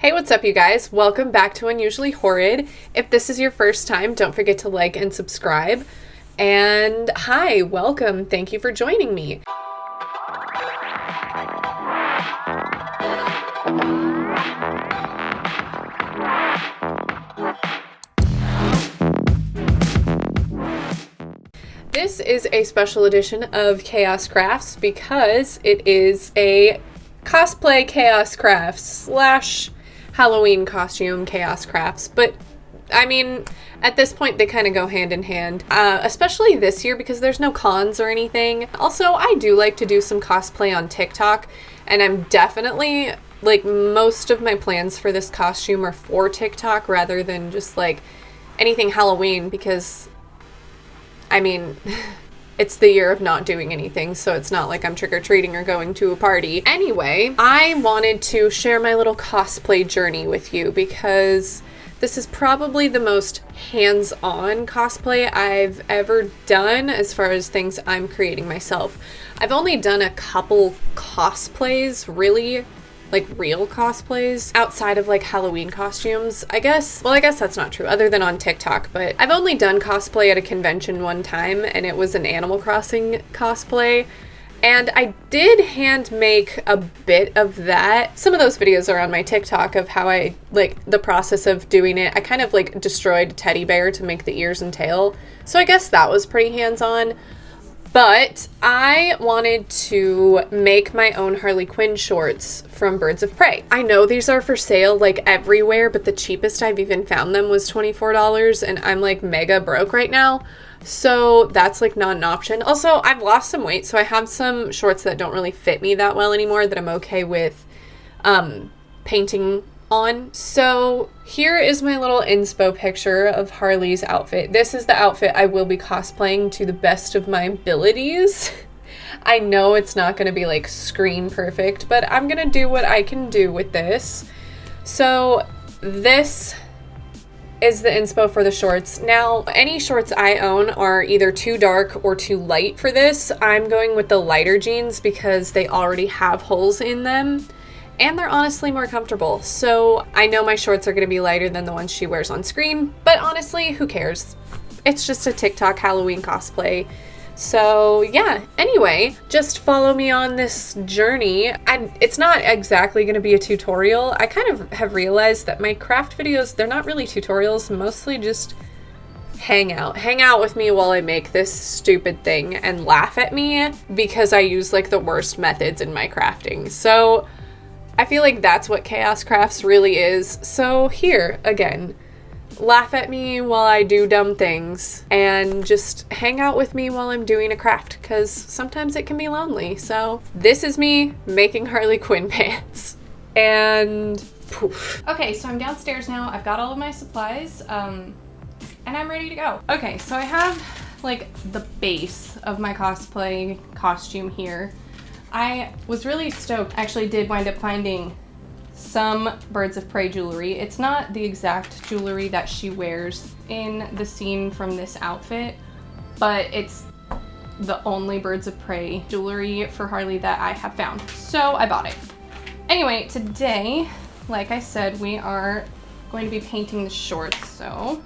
Hey, what's up, you guys? Welcome back to Unusually Horrid. If this is your first time, don't forget to like and subscribe. And hi, welcome. Thank you for joining me. This is a special edition of Chaos Crafts because it is a cosplay Chaos Crafts / Halloween costume Chaos Crafts, but I mean, at this point they kind of go hand in hand, especially this year because there's no cons or anything. Also, I do like to do some cosplay on TikTok, and I'm definitely, like, most of my plans for this costume are for TikTok rather than just, like, anything Halloween because, I mean... It's the year of not doing anything, so it's not like I'm trick-or-treating or going to a party. Anyway, I wanted to share my little cosplay journey with you because this is probably the most hands-on cosplay I've ever done as far as things I'm creating myself. I've only done a couple cosplays, really, like real cosplays outside of like Halloween costumes. I guess that's not true other than on TikTok, but I've only done cosplay at a convention one time and it was an Animal Crossing cosplay. And I did hand make a bit of that. Some of those videos are on my TikTok of how I, like, the process of doing it. I kind of like destroyed a teddy bear to make the ears and tail. So I guess that was pretty hands-on. But I wanted to make my own Harley Quinn shorts from Birds of Prey. I know these are for sale like everywhere, but the cheapest I've even found them was $24 and I'm like mega broke right now. So that's like not an option. Also, I've lost some weight, so I have some shorts that don't really fit me that well anymore that I'm okay with painting on. So here is my little inspo picture of Harley's outfit. This is the outfit I will be cosplaying to the best of my abilities. I know it's not going to be like screen perfect, but I'm going to do what I can do with this. So this is the inspo for the shorts. Now, any shorts I own are either too dark or too light for this. I'm going with the lighter jeans because they already have holes in them. And they're honestly more comfortable. So I know my shorts are going to be lighter than the ones she wears on screen, but honestly, who cares? It's just a TikTok Halloween cosplay. So yeah, anyway, just follow me on this journey. It's not exactly going to be a tutorial. I kind of have realized that my craft videos, they're not really tutorials, mostly just hang out with me while I make this stupid thing and laugh at me because I use like the worst methods in my crafting. So I feel like that's what Chaos Crafts really is. So here, again, laugh at me while I do dumb things and just hang out with me while I'm doing a craft because sometimes it can be lonely. So this is me making Harley Quinn pants and poof. Okay, so I'm downstairs now. I've got all of my supplies and I'm ready to go. Okay, so I have like the base of my cosplay costume here. I was really stoked. I actually did wind up finding some Birds of Prey jewelry. It's not the exact jewelry that she wears in the scene from this outfit, but it's the only Birds of Prey jewelry for Harley that I have found. So I bought it. Anyway, today, like I said, we are going to be painting the shorts. So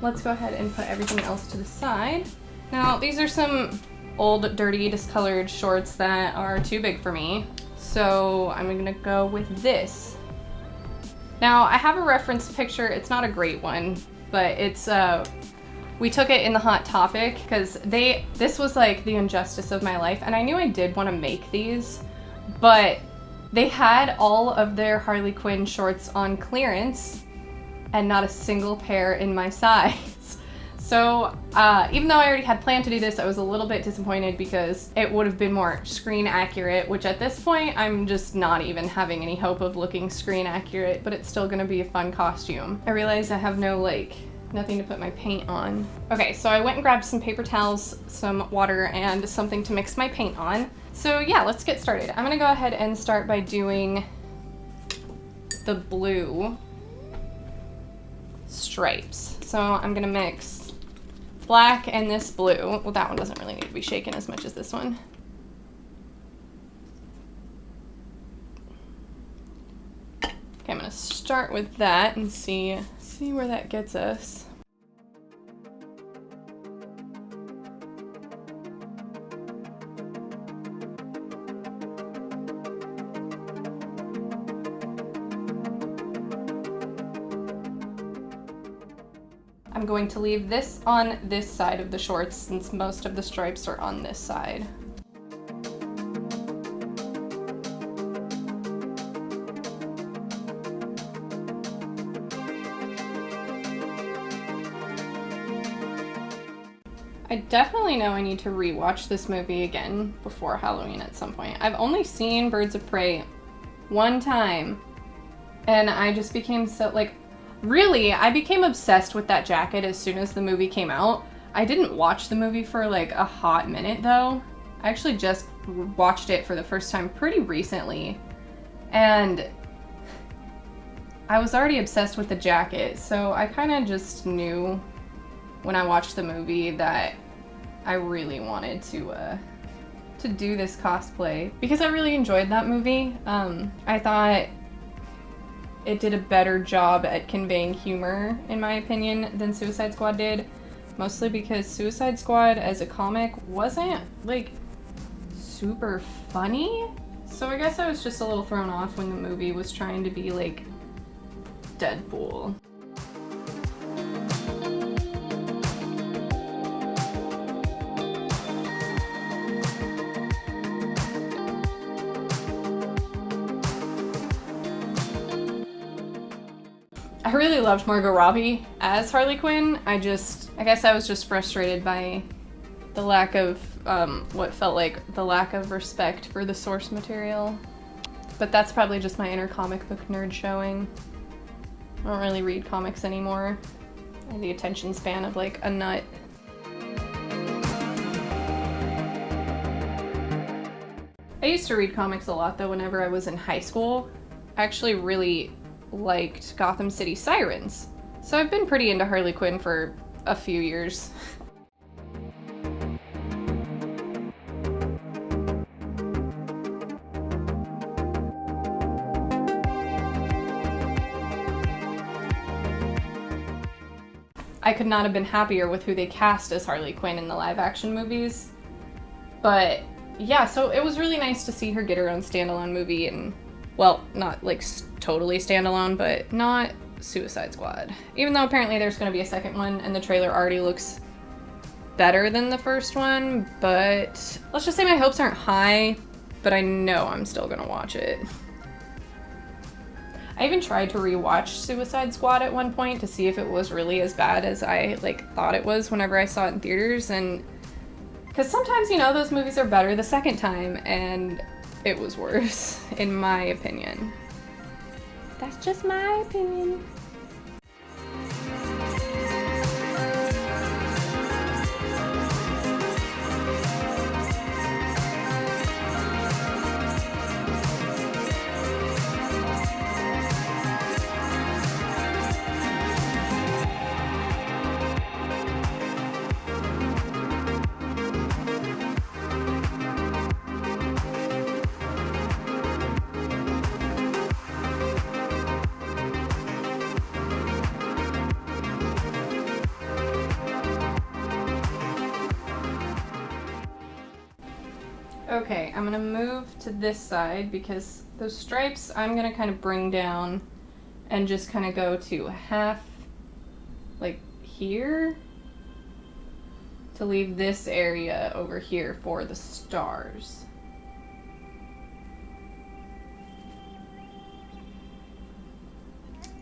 let's go ahead and put everything else to the side. Now, these are some old, dirty, discolored shorts that are too big for me. So I'm gonna go with this. Now, I have a reference picture. It's not a great one, but it's, we took it in the Hot Topic because this was like the injustice of my life. And I knew I did want to make these, but they had all of their Harley Quinn shorts on clearance and not a single pair in my size. So even though I already had planned to do this, I was a little bit disappointed because it would have been more screen accurate, which at this point, I'm just not even having any hope of looking screen accurate, but it's still gonna be a fun costume. I realize I have nothing to put my paint on. Okay, so I went and grabbed some paper towels, some water, and something to mix my paint on. So yeah, let's get started. I'm gonna go ahead and start by doing the blue stripes. So I'm gonna mix black and this blue. Well, that one doesn't really need to be shaken as much as this one. Okay, I'm gonna start with that and see where that gets us. I'm going to leave this on this side of the shorts since most of the stripes are on this side. I definitely know I need to rewatch this movie again before Halloween at some point. I've only seen Birds of Prey one time, and I just became so, like, really, I became obsessed with that jacket as soon as the movie came out. I didn't watch the movie for like a hot minute though. I actually just watched it for the first time pretty recently, and I was already obsessed with the jacket, so I kind of just knew when I watched the movie that I really wanted to do this cosplay because I really enjoyed that movie. I thought it did a better job at conveying humor, in my opinion, than Suicide Squad did. Mostly because Suicide Squad as a comic wasn't, like, super funny. So I guess I was just a little thrown off when the movie was trying to be, like, Deadpool. I really loved Margot Robbie as Harley Quinn. I guess I was just frustrated by the lack of, what felt like the lack of respect for the source material. But that's probably just my inner comic book nerd showing. I don't really read comics anymore. I have the attention span of like a nut. I used to read comics a lot though whenever I was in high school. I actually really liked Gotham City Sirens. So I've been pretty into Harley Quinn for a few years. I could not have been happier with who they cast as Harley Quinn in the live action movies. But yeah, so it was really nice to see her get her own standalone movie, and well, not like totally standalone, but not Suicide Squad. Even though apparently there's going to be a second one and the trailer already looks better than the first one, but let's just say my hopes aren't high, but I know I'm still going to watch it. I even tried to rewatch Suicide Squad at one point to see if it was really as bad as I thought it was whenever I saw it in theaters, and because sometimes, you know, those movies are better the second time, and it was worse, in my opinion. That's just my opinion. Okay, I'm gonna move to this side because those stripes I'm gonna kind of bring down and just kind of go to half, like here, to leave this area over here for the stars.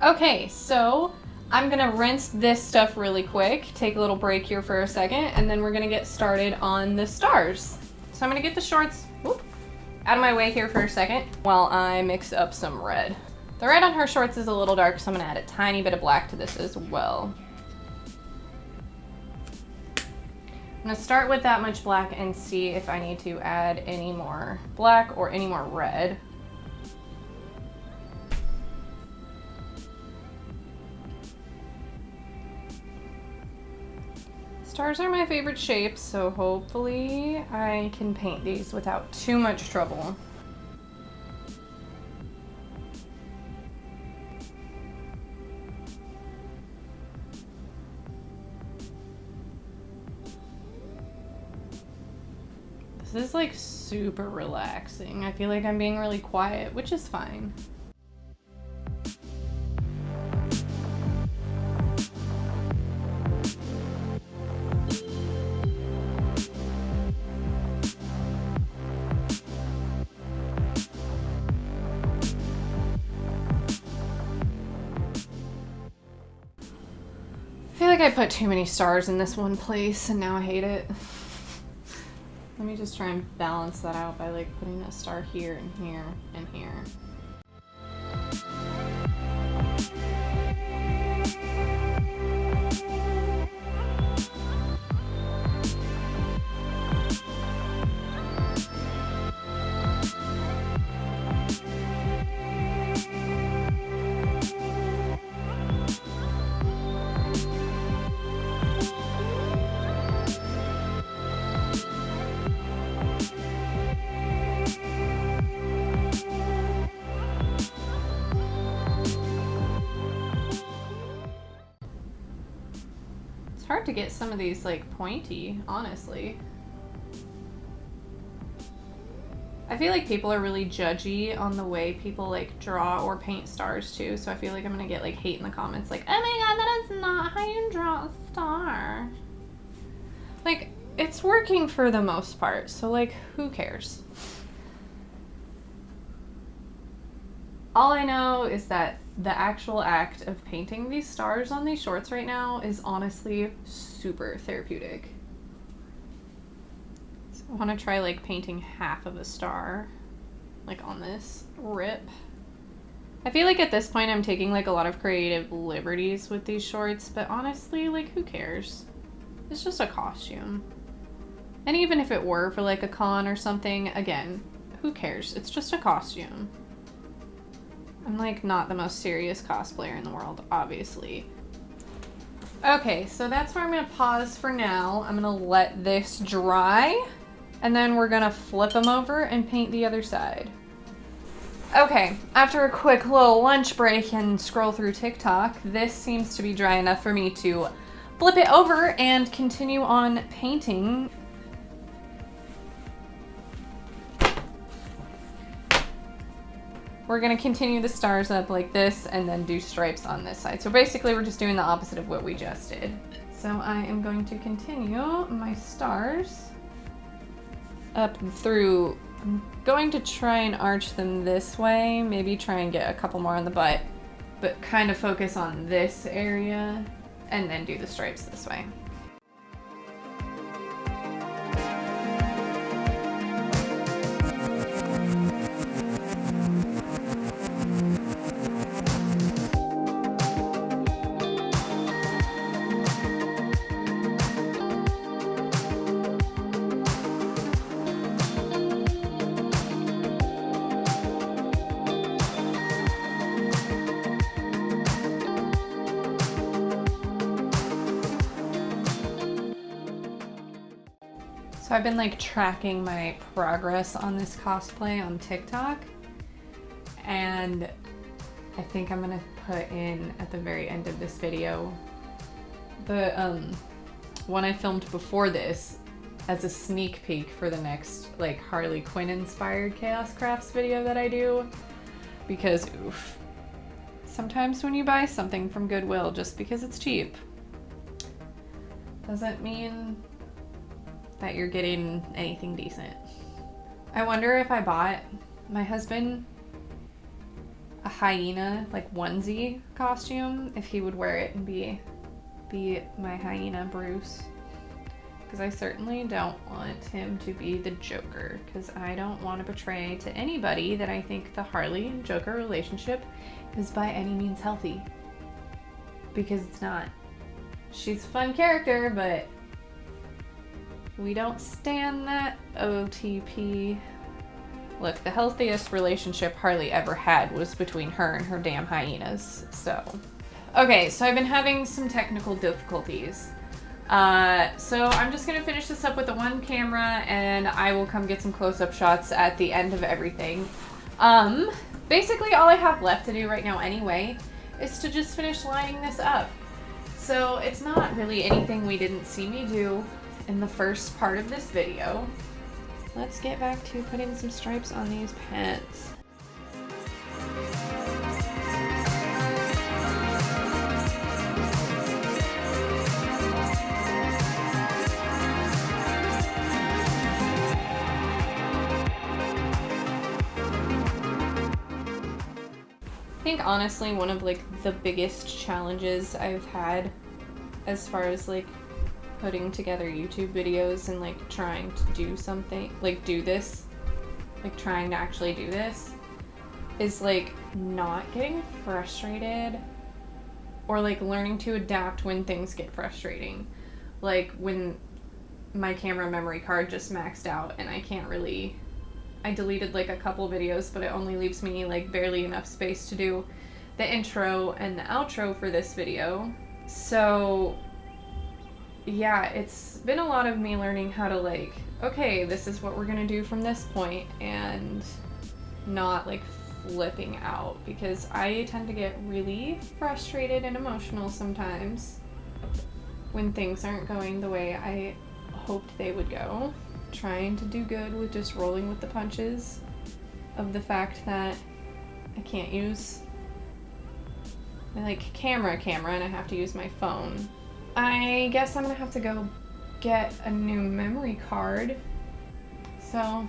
Okay, so I'm gonna rinse this stuff really quick, take a little break here for a second, and then we're gonna get started on the stars. So I'm gonna get the shorts out of my way here for a second while I mix up some red. The red on her shorts is a little dark, so I'm gonna add a tiny bit of black to this as well. I'm gonna start with that much black and see if I need to add any more black or any more red. Stars are my favorite shapes, so hopefully I can paint these without too much trouble. This is like super relaxing. I feel like I'm being really quiet, which is fine. I feel like I put too many stars in this one place and now I hate it. Let me just try and balance that out by like putting a star here and here and here. Hard to get some of these like pointy, honestly. I feel like people are really judgy on the way people like draw or paint stars too, so I feel like I'm gonna get like hate in the comments like, oh my god, that is not how you draw a star. Like, it's working for the most part, so like, who cares? All I know is that the actual act of painting these stars on these shorts right now is honestly super therapeutic. So I want to try like painting half of a star like on this rip. I feel like at this point I'm taking like a lot of creative liberties with these shorts, but honestly, like, who cares? It's just a costume. And even if it were for like a con or something, again, who cares? It's just a costume. I'm like not the most serious cosplayer in the world, obviously. Okay, so that's where I'm gonna pause for now. I'm gonna let this dry, and then we're gonna flip them over and paint the other side. Okay, after a quick little lunch break and scroll through TikTok, this seems to be dry enough for me to flip it over and continue on painting. We're gonna continue the stars up like this and then do stripes on this side. So basically we're just doing the opposite of what we just did. So I am going to continue my stars up through. I'm going to try and arch them this way, maybe try and get a couple more on the butt, but kind of focus on this area and then do the stripes this way. So I've been like tracking my progress on this cosplay on TikTok, and I think I'm gonna put in at the very end of this video the one I filmed before this as a sneak peek for the next like Harley Quinn inspired Chaos Crafts video that I do, because oof, sometimes when you buy something from Goodwill just because it's cheap doesn't mean that you're getting anything decent. I wonder if I bought my husband a hyena like onesie costume, if he would wear it and be my hyena Bruce. Because I certainly don't want him to be the Joker, because I don't want to portray to anybody that I think the Harley and Joker relationship is by any means healthy. Because it's not. She's a fun character, but we don't stand that OTP. Look, the healthiest relationship Harley ever had was between her and her damn hyenas, so. Okay, so I've been having some technical difficulties. So I'm just gonna finish this up with the one camera and I will come get some close-up shots at the end of everything. Basically all I have left to do right now anyway is to just finish lining this up. So it's not really anything we didn't see me do in the first part of this video. let's get back to putting some stripes on these pants. I think honestly one of like the biggest challenges I've had as far as like putting together YouTube videos and like trying to do something, like do this, like trying to actually do this, is like not getting frustrated or like learning to adapt when things get frustrating. Like when my camera memory card just maxed out and I can't really, I deleted like a couple videos, but it only leaves me like barely enough space to do the intro and the outro for this video. So yeah, it's been a lot of me learning how to like, okay, this is what we're gonna do from this point, and not like flipping out, because I tend to get really frustrated and emotional sometimes when things aren't going the way I hoped they would go. Trying to do good with just rolling with the punches of the fact that I can't use my like camera and I have to use my phone. I guess I'm gonna have to go get a new memory card. So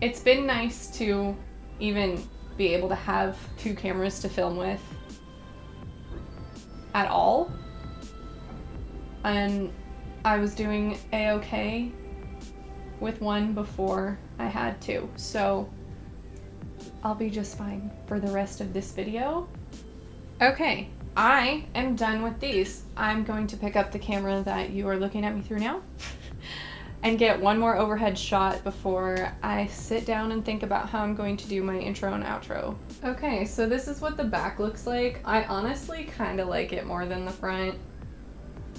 it's been nice to even be able to have two cameras to film with at all. And I was doing a-okay with one before I had two, so I'll be just fine for the rest of this video. Okay, I am done with these. I'm going to pick up the camera that you are looking at me through now and get one more overhead shot before I sit down and think about how I'm going to do my intro and outro. Okay, so this is what the back looks like. I honestly kind of like it more than the front,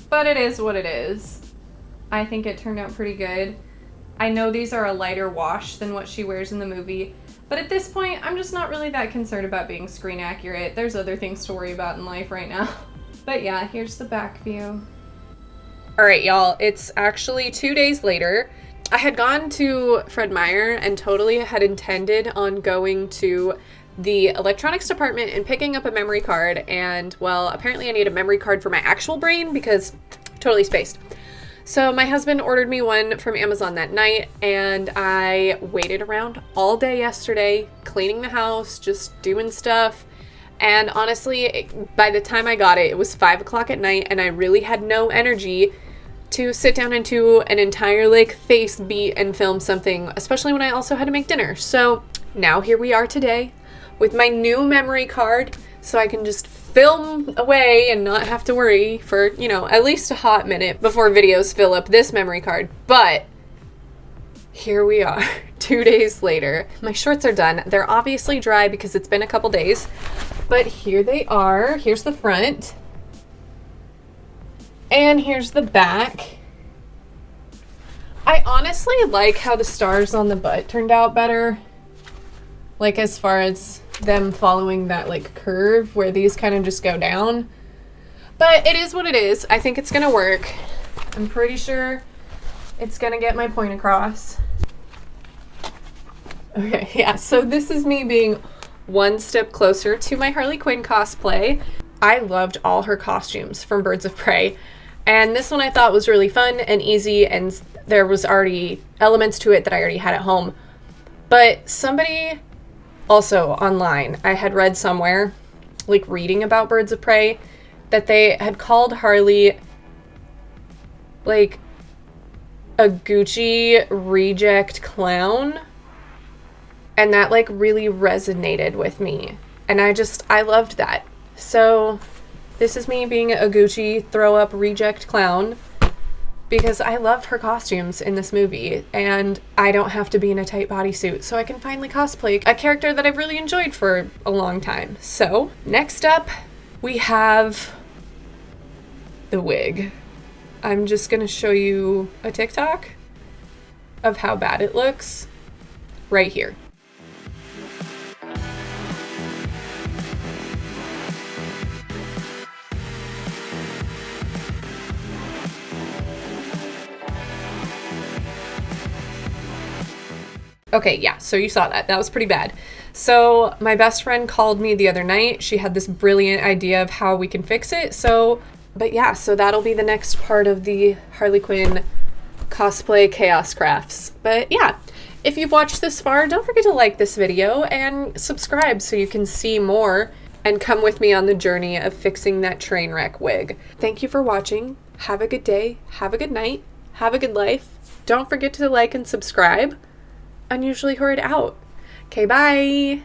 but it is what it is. I think it turned out pretty good. I know these are a lighter wash than what she wears in the movie, but at this point, I'm just not really that concerned about being screen accurate. There's other things to worry about in life right now. But yeah, here's the back view. All right, y'all, it's actually 2 days later. I had gone to Fred Meyer and totally had intended on going to the electronics department and picking up a memory card, and well, apparently I need a memory card for my actual brain because totally spaced. So my husband ordered me one from Amazon that night, and I waited around all day yesterday, cleaning the house, just doing stuff. And honestly, by the time I got it, it was 5 o'clock at night, and I really had no energy to sit down and do an entire like face beat and film something, especially when I also had to make dinner. So now here we are today with my new memory card, so I can just film away and not have to worry for, you know, at least a hot minute before videos fill up this memory card. But here we are 2 days later. My shorts are done. They're obviously dry because it's been a couple days, but here they are. Here's the front and here's the back. I honestly like how the stars on the butt turned out better, like as far as them following that like curve where these kind of just go down. But it is what it is. I think it's gonna work. I'm pretty sure it's gonna get my point across. Okay, yeah, so this is me being one step closer to my Harley Quinn cosplay. I loved all her costumes from Birds of Prey, and this one I thought was really fun and easy, and there was already elements to it that I already had at home. But somebody also online, I had read somewhere, like reading about Birds of Prey, that they had called Harley like a Gucci reject clown, and that like really resonated with me, and I loved that. So this is me being a Gucci throw up reject clown because I love her costumes in this movie, and I don't have to be in a tight bodysuit, so I can finally cosplay a character that I've really enjoyed for a long time. So next up, we have the wig. I'm just gonna show you a TikTok of how bad it looks right here. Okay, yeah, so you saw that. That was pretty bad. So my best friend called me the other night. She had this brilliant idea of how we can fix it. But yeah, so that'll be the next part of the Harley Quinn cosplay chaos crafts. But yeah, if you've watched this far, don't forget to like this video and subscribe so you can see more and come with me on the journey of fixing that train wreck wig. Thank you for watching. Have a good day. Have a good night. Have a good life. Don't forget to like and subscribe. Unusually Horrid out. Okay, bye.